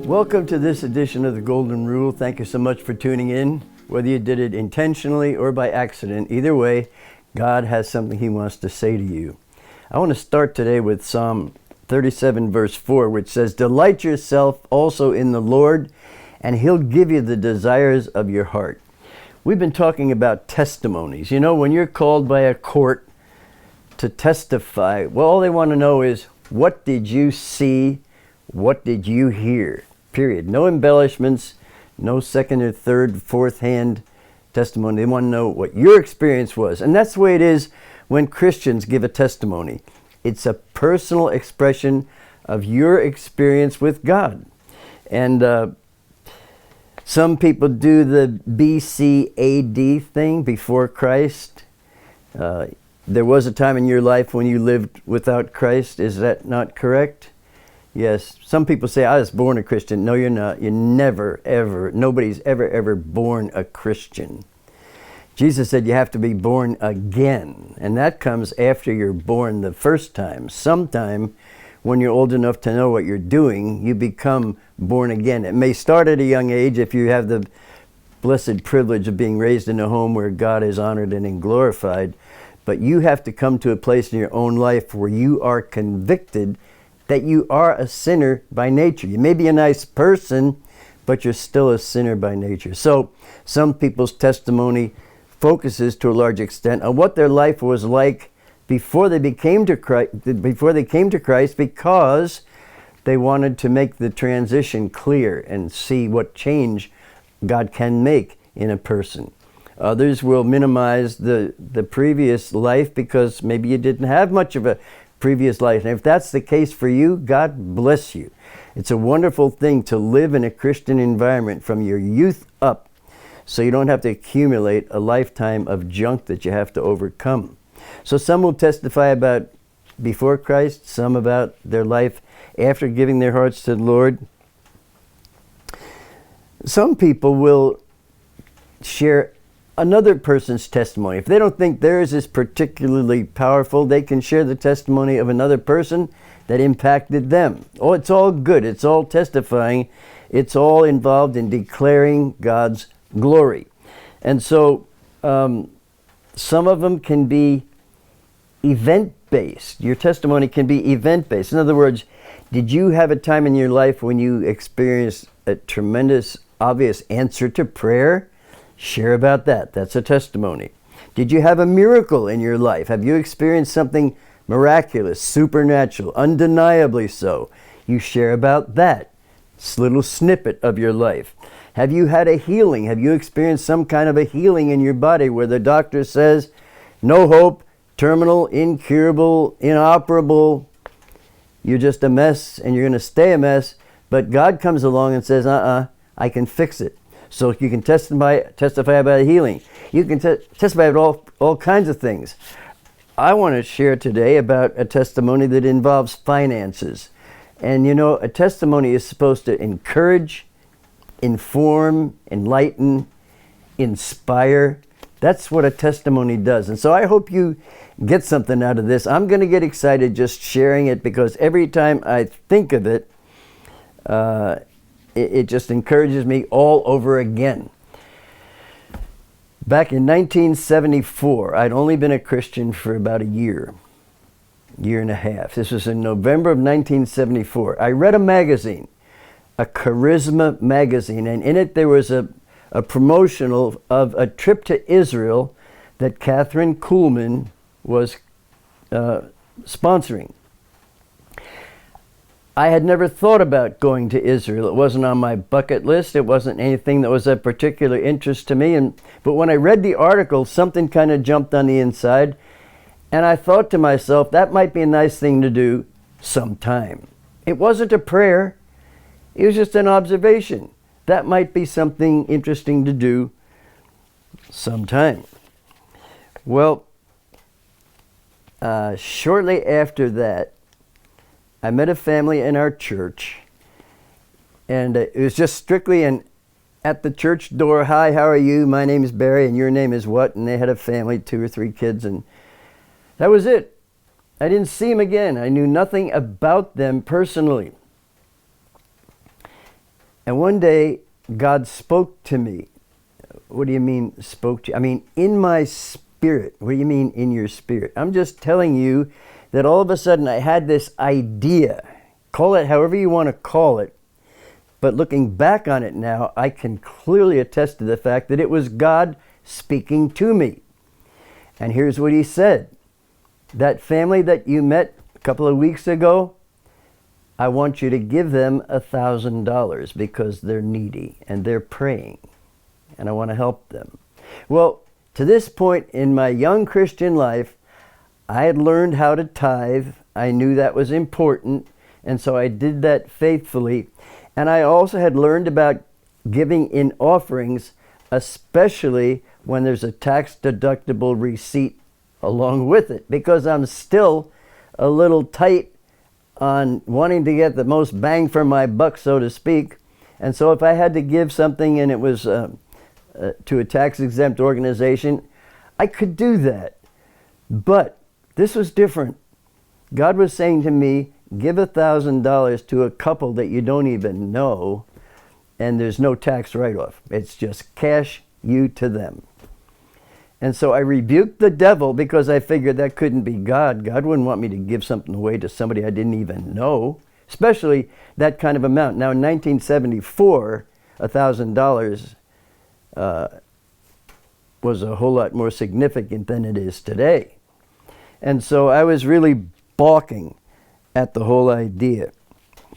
Welcome to this edition of the Golden Rule. Thank you so much for tuning in. Whether you did it intentionally or by accident, either way, God has something He wants to say to you. I want to start today with Psalm 37 verse 4, which says, "Delight yourself also in the Lord, and He'll give you the desires of your heart." We've been talking about testimonies. You know, when you're called by a court to testify, well, all they want to know is, what did you see? What did you hear? Period. No embellishments, no second or third, fourth hand testimony. They want to know what your experience was. And that's the way it is when Christians give a testimony. It's a personal expression of your experience with God. And some people do the BCAD thing, before Christ. There was a time in your life when you lived without Christ. Is that not correct? Yes. Some people say, I was born a Christian. No, you're not. You never, ever, nobody's ever born a Christian. Jesus said you have to be born again. And that comes after you're born the first time. Sometime when you're old enough to know what you're doing, you become born again. It may start at a young age if you have the blessed privilege of being raised in a home where God is honored and glorified. But you have to come to a place in your own life where you are convicted that you are a sinner by nature. You may be a nice person, but you're still a sinner by nature. So some people's testimony focuses to a large extent on what their life was like before they came to Christ, because they wanted to make the transition clear and see what change God can make in a person. Others will minimize the previous life because maybe you didn't have much of a previous life. And if that's the case for you, God bless you. It's a wonderful thing to live in a Christian environment from your youth up, so you don't have to accumulate a lifetime of junk that you have to overcome. So some will testify about before Christ, some about their life after giving their hearts to the Lord. Some people will share another person's testimony. If they don't think theirs is particularly powerful, they can share the testimony of another person that impacted them. Oh, it's all good. It's all testifying. It's all involved in declaring God's glory. And so some of them can be event-based. Your testimony can be event-based. In other words, did you have a time in your life when you experienced a tremendous, obvious answer to prayer? Share about that. That's a testimony. Did you have a miracle in your life? Have you experienced something miraculous, supernatural, undeniably so? You share about that. It's a little snippet of your life. Have you had a healing? Have you experienced some kind of a healing in your body where the doctor says, no hope, terminal, incurable, inoperable, you're just a mess and you're going to stay a mess, but God comes along and says, I can fix it. So you can testify about healing. You can testify about all kinds of things. I want to share today about a testimony that involves finances. And you know, a testimony is supposed to encourage, inform, enlighten, inspire. That's what a testimony does. And so I hope you get something out of this. I'm going to get excited just sharing it, because every time I think of it, it just encourages me all over again. Back in 1974, I'd only been a Christian for about a year and a half. This was in November of 1974. I read a magazine, a Charisma magazine, and in it there was a promotional of a trip to Israel that Catherine Kuhlman was sponsoring. I had never thought about going to Israel. It wasn't on my bucket list. It wasn't anything that was of particular interest to me. But when I read the article, something kind of jumped on the inside. And I thought to myself, that might be a nice thing to do sometime. It wasn't a prayer. It was just an observation. That might be something interesting to do sometime. Well, shortly after that, I met a family in our church, and it was just strictly at the church door, hi, how are you? My name is Barry, and your name is what? And they had a family, 2 or 3 kids, and that was it. I didn't see them again. I knew nothing about them personally. And one day, God spoke to me. What do you mean, spoke to you? I mean, in my spirit. What do you mean, in your spirit? I'm just telling you that all of a sudden I had this idea. Call it however you want to call it. But looking back on it now, I can clearly attest to the fact that it was God speaking to me. And here's what he said. That family that you met a couple of weeks ago, I want you to give them $1,000 because they're needy and they're praying. And I want to help them. Well, to this point in my young Christian life, I had learned how to tithe. I knew that was important. And so I did that faithfully. And I also had learned about giving in offerings, especially when there's a tax-deductible receipt along with it, because I'm still a little tight on wanting to get the most bang for my buck, so to speak. And so if I had to give something and it was to a tax-exempt organization, I could do that. But this was different. God was saying to me, give $1,000 to a couple that you don't even know, and there's no tax write-off. It's just cash you to them. And so I rebuked the devil because I figured that couldn't be God. God wouldn't want me to give something away to somebody I didn't even know, especially that kind of amount. Now, in 1974, $1,000 was a whole lot more significant than it is today. And so I was really balking at the whole idea.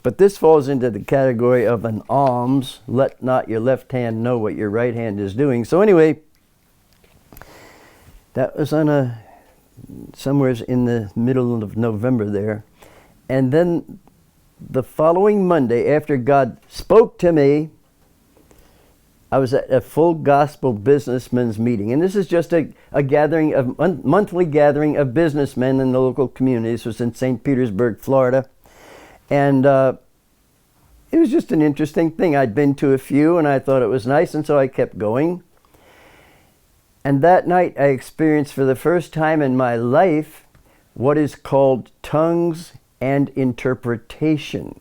But this falls into the category of an alms. Let not your left hand know what your right hand is doing. So anyway, that was on somewhere in the middle of November there. And then the following Monday, after God spoke to me, I was at a full gospel businessmen's meeting. And this is just a gathering of monthly gathering of businessmen in the local community. This was in St. Petersburg, Florida. And it was just an interesting thing. I'd been to a few and I thought it was nice, and so I kept going. And that night I experienced for the first time in my life what is called tongues and interpretation.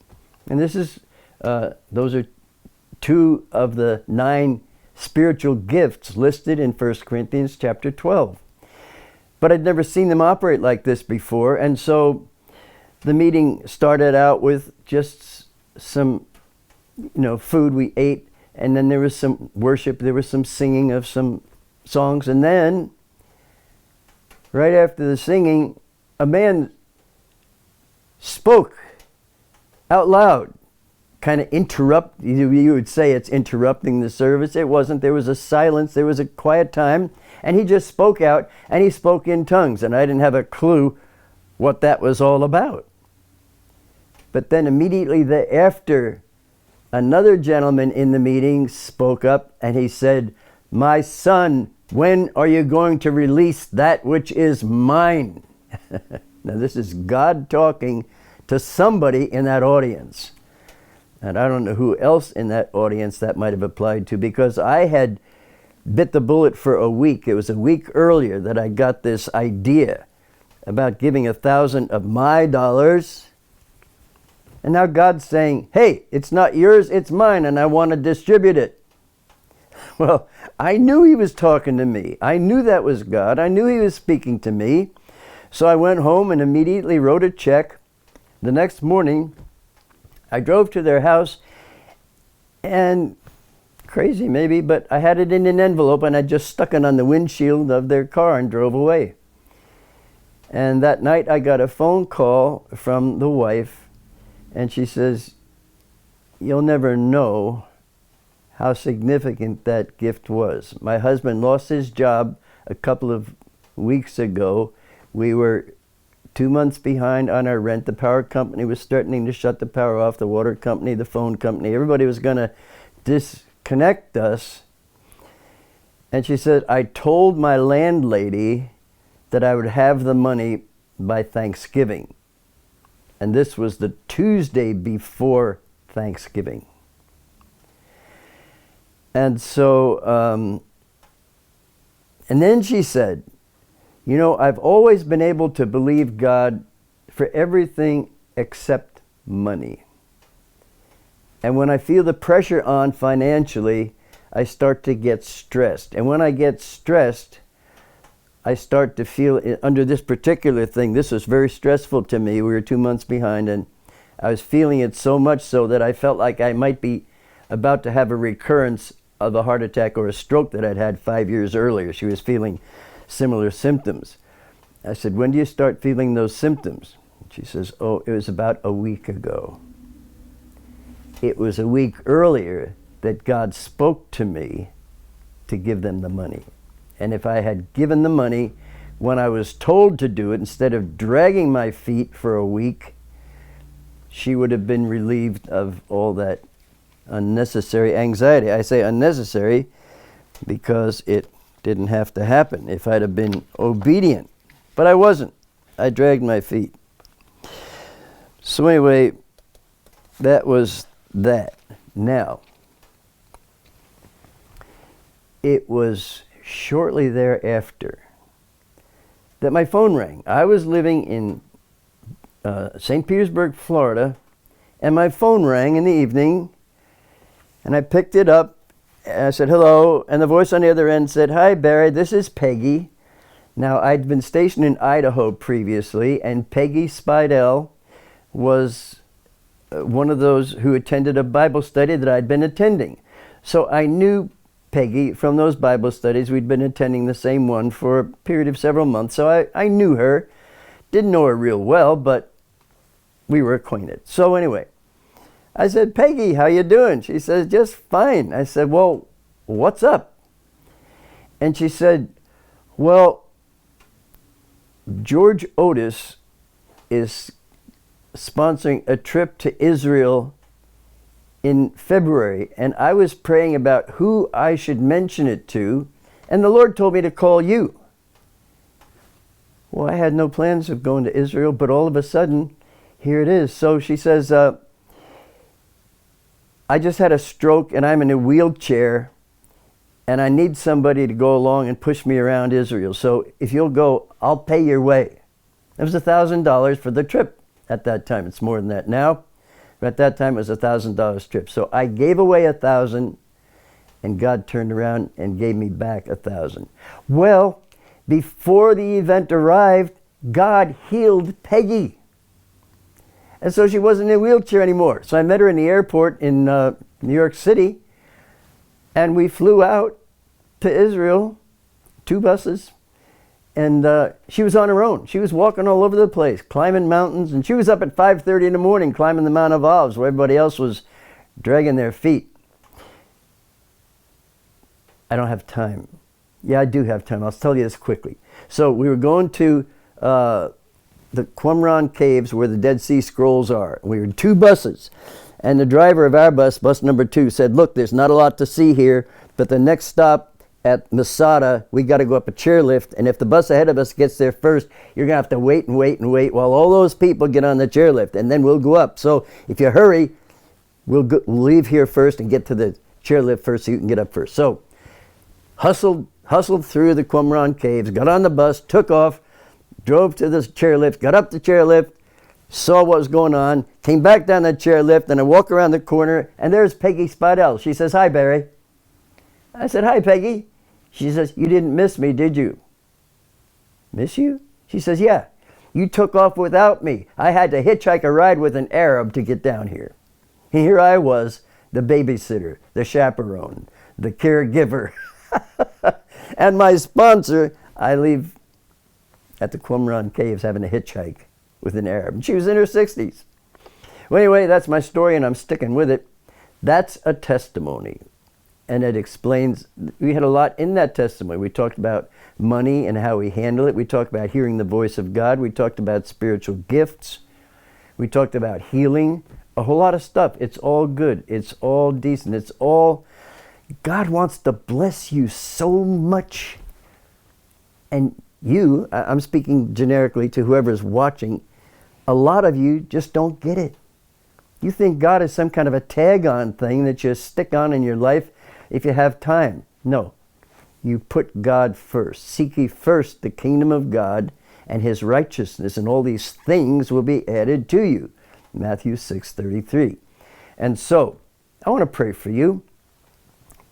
And this is, those are 2 of the 9 spiritual gifts listed in 1 Corinthians chapter 12. But I'd never seen them operate like this before, and so the meeting started out with just some, food we ate, and then there was some worship, there was some singing of some songs, and then right after the singing, a man spoke out loud. Kind of you would say it's interrupting the service. It wasn't. There was a silence. There was a quiet time. And he just spoke out, and he spoke in tongues. And I didn't have a clue what that was all about. But then immediately after, another gentleman in the meeting spoke up, and he said, "My son, when are you going to release that which is mine?" Now this is God talking to somebody in that audience. And I don't know who else in that audience that might have applied to, because I had bit the bullet for a week. It was a week earlier that I got this idea about giving 1,000 of my dollars. And now God's saying, hey, it's not yours, it's mine, and I want to distribute it. Well, I knew he was talking to me. I knew that was God. I knew he was speaking to me. So I went home and immediately wrote a check. The next morning, I drove to their house, and crazy maybe, but I had it in an envelope and I just stuck it on the windshield of their car and drove away. And that night I got a phone call from the wife, and she says, "You'll never know how significant that gift was. My husband lost his job a couple of weeks ago. We were 2 months behind on our rent. The power company was threatening to shut the power off, the water company, the phone company. Everybody was going to disconnect us." And she said, "I told my landlady that I would have the money by Thanksgiving." And this was the Tuesday before Thanksgiving. And so, and then she said, "I've always been able to believe God for everything except money. And when I feel the pressure on financially, I start to get stressed. And when I get stressed, I start to feel, under this particular thing, this was very stressful to me. We were 2 months behind, and I was feeling it so much so that I felt like I might be about to have a recurrence of a heart attack or a stroke that I'd had 5 years earlier. She was feeling similar symptoms. I said, when do you start feeling those symptoms? She says, oh, it was about a week ago. It was a week earlier that God spoke to me to give them the money. And if I had given the money when I was told to do it, instead of dragging my feet for a week, she would have been relieved of all that unnecessary anxiety. I say unnecessary because it didn't have to happen if I'd have been obedient. But I wasn't. I dragged my feet. So anyway, that was that. Now, it was shortly thereafter that my phone rang. I was living in St. Petersburg, Florida, and my phone rang in the evening, and I picked it up, and I said, hello, and the voice on the other end said, hi, Barry, this is Peggy. Now, I'd been stationed in Idaho previously, and Peggy Spidell was one of those who attended a Bible study that I'd been attending. So I knew Peggy from those Bible studies. We'd been attending the same one for a period of several months, so I knew her. Didn't know her real well, but we were acquainted. So anyway, I said, Peggy, how you doing? She says, just fine. I said, well, what's up? And she said, well, George Otis is sponsoring a trip to Israel in February, and I was praying about who I should mention it to, and the Lord told me to call you. Well, I had no plans of going to Israel, but all of a sudden, here it is. So she says, I just had a stroke and I'm in a wheelchair, and I need somebody to go along and push me around Israel. So if you'll go, I'll pay your way. It was $1,000 for the trip at that time. It's more than that now. But at that time, it was $1,000 trip. So I gave away $1,000, and God turned around and gave me back $1,000. Well, before the event arrived, God healed Peggy. And so she wasn't in a wheelchair anymore. So I met her in the airport in New York City, and we flew out to Israel, 2 buses, and she was on her own. She was walking all over the place, climbing mountains, and she was up at 5:30 in the morning climbing the Mount of Olives where everybody else was dragging their feet. I don't have time. Yeah, I do have time. I'll tell you this quickly. So we were going to the Qumran Caves where the Dead Sea Scrolls are. We were in 2 buses, and the driver of our bus, bus number 2, said, look, there's not a lot to see here, but the next stop at Masada, we got to go up a chairlift, and if the bus ahead of us gets there first, you're going to have to wait and wait and wait while all those people get on the chairlift, and then we'll go up. So if you hurry, we'll leave here first and get to the chairlift first so you can get up first. So hustled through the Qumran Caves, got on the bus, took off, drove to the chairlift, got up the chairlift, saw what was going on, came back down the chairlift, and I walk around the corner, and there's Peggy Spidell. She says, hi, Barry. I said, hi, Peggy. She says, you didn't miss me, did you? Miss you? She says, yeah. You took off without me. I had to hitchhike a ride with an Arab to get down here. And here I was, the babysitter, the chaperone, the caregiver, and my sponsor. I leave at the Qumran Caves having a hitchhike with an Arab. And she was in her 60s. Well, anyway, that's my story, and I'm sticking with it. That's a testimony. And it explains, we had a lot in that testimony. We talked about money and how we handle it. We talked about hearing the voice of God. We talked about spiritual gifts. We talked about healing. A whole lot of stuff. It's all good. It's all decent. It's all, God wants to bless you so much. And you, I'm speaking generically to whoever's watching, a lot of you just don't get it. You think God is some kind of a tag-on thing that you stick on in your life if you have time. No. You put God first. Seek ye first the kingdom of God and his righteousness, and all these things will be added to you. Matthew 6:33. And so, I want to pray for you.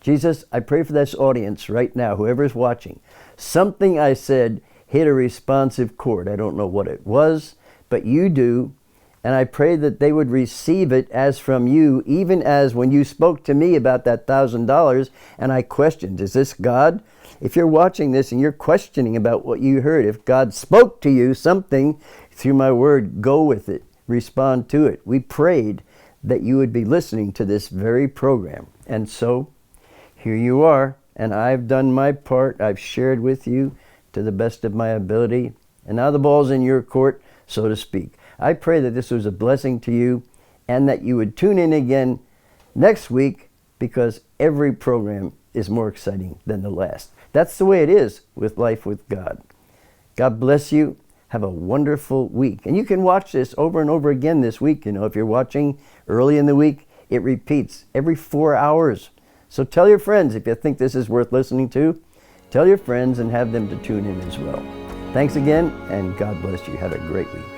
Jesus, I pray for this audience right now, whoever's watching. Something I said hit a responsive chord. I don't know what it was, but you do. And I pray that they would receive it as from you, even as when you spoke to me about that $1,000 and I questioned, is this God? If you're watching this and you're questioning about what you heard, if God spoke to you something through my word, go with it, respond to it. We prayed that you would be listening to this very program. And so here you are, and I've done my part. I've shared with you to the best of my ability. And now the ball's in your court, so to speak. I pray that this was a blessing to you and that you would tune in again next week, because every program is more exciting than the last. That's the way it is with Life with God. God bless you. Have a wonderful week. And you can watch this over and over again this week. You know, if you're watching early in the week, it repeats every 4 hours. So tell your friends if you think this is worth listening to. Tell your friends and have them to tune in as well. Thanks again, and God bless you. Have a great week.